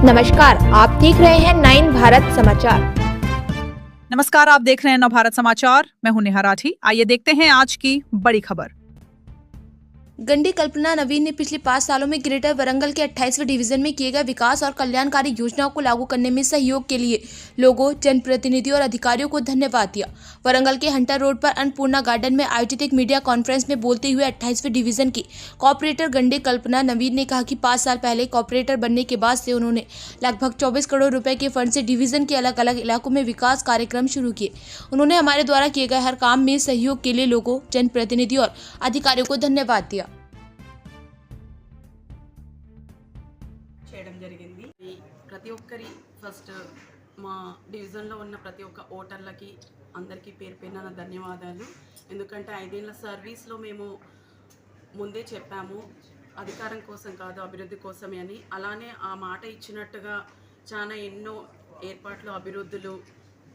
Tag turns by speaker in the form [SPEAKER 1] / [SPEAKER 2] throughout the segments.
[SPEAKER 1] नमस्कार, आप देख रहे हैं 9 भारत समाचार।
[SPEAKER 2] नमस्कार, आप देख रहे हैं नव भारत समाचार। मैं हूं नेहा राठी। आइए देखते हैं आज की बड़ी खबर।
[SPEAKER 3] गंडी कल्पना नवीन ने पिछले 5 सालों में ग्रेटर वरंगल के 28वें डिवीजन में किए गए विकास और कल्याणकारी योजनाओं को लागू करने में सहयोग के लिए लोगों, जनप्रतिनिधियों और अधिकारियों को धन्यवाद दिया। वरंगल के हंटर रोड पर अन्नपूर्णा गार्डन में आयोजित एक मीडिया कॉन्फ्रेंस में बोलते हुए 28वें डिवीजन की कॉर्पोरेटर गंडी कल्पना नवीन ने कहा कि 5 साल पहले कॉर्पोरेटर बनने के बाद से उन्होंने लगभग 24 करोड़ रुपए के फंड से डिवीजन के अलग अलग इलाकों में विकास कार्यक्रम शुरू किए। उन्होंने हमारे द्वारा किए गए हर काम में सहयोग के लिए लोगों, जनप्रतिनिधियों और अधिकारियों को धन्यवाद दिया।
[SPEAKER 4] చేయడం జరిగింది। ప్రతి ఒక్కరి ఫస్ట్ మా డివిజన్లో ఉన్న ప్రతి ఒక్క ఓటర్లకి అందరికీ పేరు పేరున ధన్యవాదాలు। ఎందుకంటే 5 ఏళ్ల సర్వీస్లో మేము ముందే చెప్పాము, అధికారం కోసం కాదు అభివృద్ధి కోసమే అని। అలానే ఆ మాట ఇచ్చినట్టుగా చాలా ఎన్నో ఏర్పాట్లు అభివృద్ధులు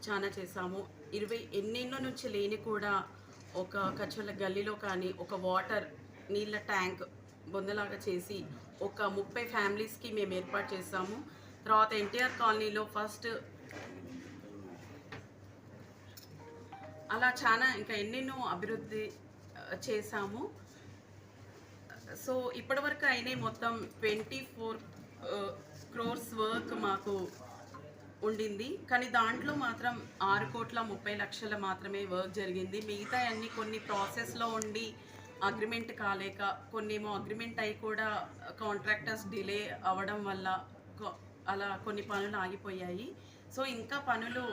[SPEAKER 4] చాలా చేశాము। 20 ఎన్నేళ్ళ నుంచి లేని కూడా ఒక కచ్చల గల్లీలో కానీ ఒక వాటర్ నీళ్ళ ట్యాంక్ బొందలాగా చేసి ఒక 30 ఫ్యామిలీస్కి మేము ఏర్పాటు చేసాము। తర్వాత ఎన్టీఆర్ కాలనీలో ఫస్ట్ అలా చాలా ఇంకా ఎన్నెన్నో అభివృద్ధి చేసాము। సో ఇప్పటివరకు అయినాయి మొత్తం 24 crores వర్క్ మాకు ఉండింది, కానీ దాంట్లో మాత్రం 6,30,00,000 మాత్రమే వర్క్ జరిగింది। మిగతా అన్ని కొన్ని ప్రాసెస్లో ఉండి అగ్రిమెంట్ కాలేక, కొన్నేమో అగ్రిమెంట్ అయి కూడా కాంట్రాక్టర్స్ డిలే అవ్వడం వల్ల అలా కొన్ని పనులు ఆగిపోయాయి। సో ఇంకా పనులు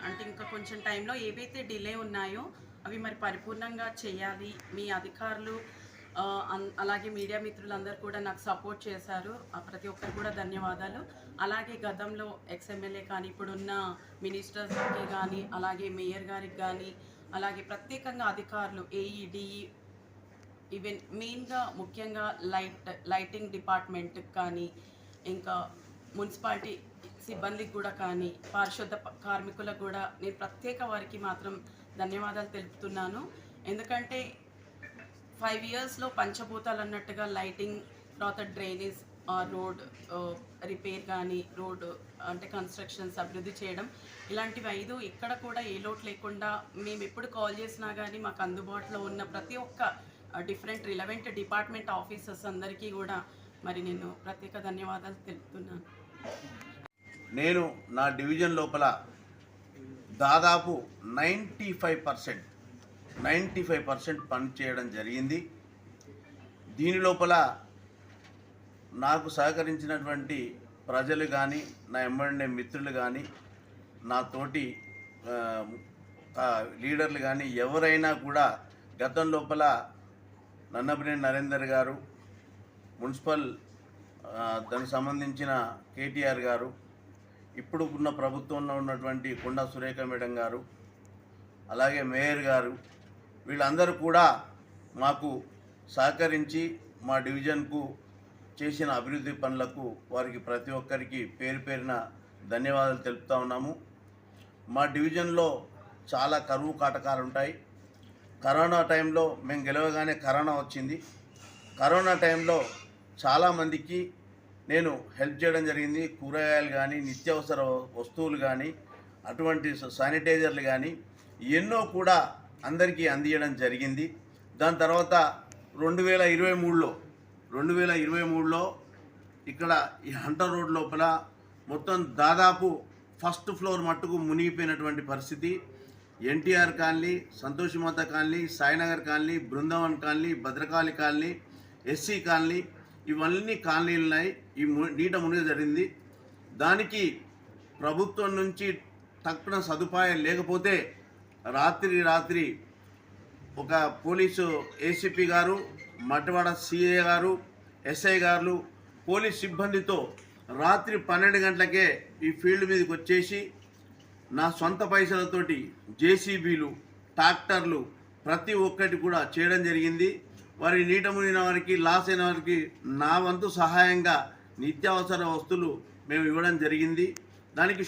[SPEAKER 4] అంటే ఇంకా కొంచెం టైంలో ఏవైతే డిలే ఉన్నాయో అవి మరి పరిపూర్ణంగా చేయాలి। మీ అధికారులు అలాగే మీడియా మిత్రులందరూ కూడా నాకు సపోర్ట్ చేశారు, ప్రతి ఒక్కరు కూడా ధన్యవాదాలు। అలాగే గతంలో ఎక్స్ఎమ్మెల్యే కానీ ఇప్పుడున్న మినిస్టర్స్కి కానీ అలాగే మేయర్ గారికి కానీ అలాగే ప్రత్యేకంగా అధికారులు ఏఈ డిఈ ఈవెన్ మెయిన్గా ముఖ్యంగా లైటింగ్ డిపార్ట్మెంట్కి కానీ ఇంకా మున్సిపాలిటీ సిబ్బందికి కూడా కానీ పారిశుద్ధ కార్మికులకు కూడా నేను ప్రత్యేక వారికి మాత్రం ధన్యవాదాలు తెలుపుతున్నాను। ఎందుకంటే 5 yearsలో పంచభూతాలు అన్నట్టుగా లైటింగ్, తర్వాత డ్రైనేజ్, రోడ్ రిపేర్ కానీ రోడ్ అంటే కన్స్ట్రక్షన్స్ అభివృద్ధి చేయడం, ఇలాంటివి 5 ఇక్కడ కూడా ఏ లోటు లేకుండా మేము ఎప్పుడు కాల్ చేసినా కానీ మాకు అందుబాటులో ఉన్న ప్రతి ఒక్క డిఫరెంట్ రిలవెంట్ డిపార్ట్మెంట్ ఆఫీసర్స్ అందరికీ కూడా మరి నేను ప్రత్యేక ధన్యవాదాలు తెలుపుతున్నాను।
[SPEAKER 5] నేను నా డివిజన్ లోపల దాదాపు 95% పని చేయడం జరిగింది। దీని లోపల నాకు సహకరించినటువంటి ప్రజలు కానీ, నా ఎమ్మెల్యే మిత్రులు కానీ, నా తోటి లీడర్లు కానీ ఎవరైనా కూడా గతం లోపల నన్నపనేని నరేందర్ గారు, మున్సిపల్ దానికి సంబంధించిన కేటీఆర్ గారు, ఇప్పుడు ఉన్న ప్రభుత్వంలో ఉన్నటువంటి కొండా సురేఖ మేడం గారు, అలాగే మేయర్ గారు, వీళ్ళందరూ కూడా మాకు సహకరించి మా డివిజన్కు చేసిన అభివృద్ధి పనులకు వారికి ప్రతి ఒక్కరికి పేరు పేరున ధన్యవాదాలు తెలుపుతూ ఉన్నాము। మా డివిజన్లో చాలా కరువు కాటకాలు ఉంటాయి। కరోనా టైంలో మేము గెలవగానే కరోనా వచ్చింది। కరోనా టైంలో చాలామందికి నేను హెల్ప్ చేయడం జరిగింది। కూరగాయలు కానీ, నిత్యావసర వస్తువులు కానీ, అటువంటి శానిటైజర్లు కానీ ఎన్నో కూడా అందరికీ అందించడం జరిగింది। దాని తర్వాత 2023లో ఇక్కడ ఈ హంటర్ రోడ్ లోపల మొత్తం దాదాపు ఫస్ట్ ఫ్లోర్ మట్టుకు మునిగిపోయినటువంటి పరిస్థితి। NTR colony, Santoshi Mata colony, Sainagar colony, Brindavan colony, Bhadrakali colony, SC colony, ఇవన్నీ కాలనీలు ఉన్నాయి। ఈ నీట మునిగి జరిగింది। దానికి ప్రభుత్వం నుంచి తక్కువ సదుపాయం లేకపోతే రాత్రి ఒక పోలీసు ఏసీపీ గారు, మట్టివాడ సిఐ గారు, ఎస్ఐ గారు పోలీస్ సిబ్బందితో రాత్రి 12 గంటలకే ఈ ఫీల్డ్ మీదకి వచ్చేసి నా సొంత పైసలతోటి జేసీబీలు, ట్రాక్టర్లు ప్రతి ఒక్కటి కూడా చేయడం జరిగింది। వారి నీట మునిగిన వారికి, లాస్ అయిన వారికి నా వంతు సహాయంగా నిత్యావసర వస్తువులు మేము ఇవ్వడం జరిగింది। దానికి